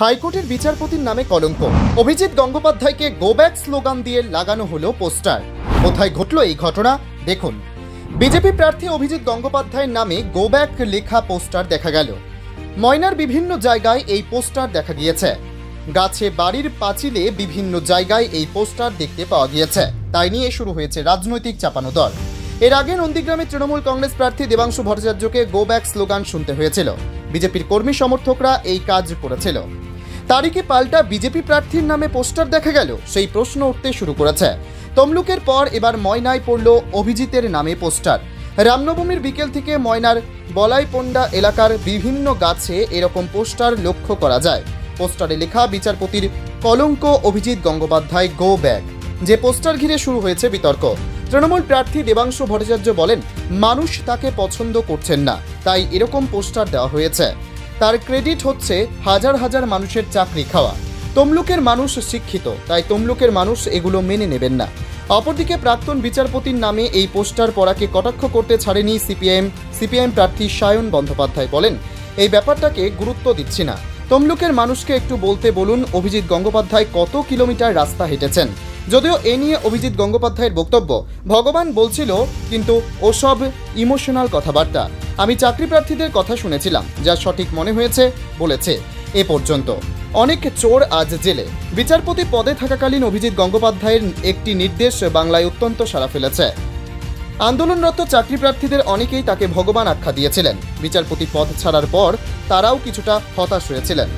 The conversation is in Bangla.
হাইকোর্টের বিচারপতির নামে কলঙ্ক। অভিজিৎ গঙ্গোপাধ্যায়কে গো ব্যাক স্লোগান দিয়ে লাগানো হলো পোস্টার। কোথায় ঘটল এই ঘটনা দেখুন। বিজেপি প্রার্থী অভিজিৎ গঙ্গোপাধ্যায়ের নামে গো ব্যাক লেখা পোস্টার দেখা গেল। ময়নার বিভিন্ন জায়গায় এই পোস্টার দেখা গিয়েছে। গাছে, বাড়ির পাঁচিলে বিভিন্ন জায়গায় এই পোস্টার দেখতে পাওয়া গিয়েছে। তাই নিয়ে শুরু হয়েছে রাজনৈতিক চাপানোতর। এর আগে নন্দীগ্রামে তৃণমূল কংগ্রেস প্রার্থী দেবাংশু ভট্টাচার্যকে গো ব্যাক স্লোগান শুনতে হয়েছিল। বিজেপির কর্মী সমর্থকরা এই কাজ করেছিল। তারই কি পাল্টা বিজেপি প্রার্থীর নামে পোস্টার দেখা গেল, সেই প্রশ্ন উঠতে শুরু করেছে। তমলুকের পর এবার ময়নায় পড়ল অভিজিতের নামে পোস্টার। রামনবমীর বিকেল থেকে ময়নার বলাইপন্ডা এলাকার বিভিন্ন গাছে এরকম পোস্টার লক্ষ্য করা যায়। পোস্টারে লেখা বিচারপতির কলঙ্ক অভিজিৎ গঙ্গোপাধ্যায় গো ব্যাক। যে পোস্টার ঘিরে শুরু হয়েছে বিতর্ক। তৃণমূল প্রার্থী দেবাংশু ভট্টাচার্য বলেন, মানুষ তাকে পছন্দ করছেন না, তাই এরকম পোস্টার দেওয়া হয়েছে। তার ক্রেডিট হচ্ছে হাজার হাজার মানুষের চাকরি খাওয়া। তমলুকের মানুষ শিক্ষিত, তাই তমলুকের মানুষ এগুলো মেনে নেবেন না। অপরদিকে প্রাক্তন বিচারপতির নামে এই পোস্টার পড়াকে কটাক্ষ করতে ছাড়েনি সিপিআইএম প্রার্থী সায়ন বন্দ্যোপাধ্যায়। বলেন, এই ব্যাপারটাকে গুরুত্ব দিচ্ছি না। তমলুকের মানুষকে একটু বলতে বলুন অভিজিৎ গঙ্গোপাধ্যায় কত কিলোমিটার রাস্তা হেঁটেছেন। যদিও এ নিয়ে অভিজিৎ গঙ্গোপাধ্যায়ের বক্তব্য, ভগবান বলছিল, কিন্তু ওসব ইমোশনাল কথাবার্তা। আমি চাকরি প্রার্থীদের কথা শুনেছিলাম, যা সঠিক মনে হয়েছে বলেছে। এ পর্যন্ত অনেক চোর আজ জেলে। বিচারপতি পদে থাকাকালীন অভিজিৎ গঙ্গোপাধ্যায়ের একটি নির্দেশ বাংলায় অত্যন্ত সাড়া ফেলেছে। আন্দোলনরত চাকরি প্রার্থীদের অনেকেই তাকে ভগবান আখ্যা দিয়েছিলেন। বিচারপতি পদ ছাড়ার পর তারাও কিছুটা হতাশ হয়েছিলেন।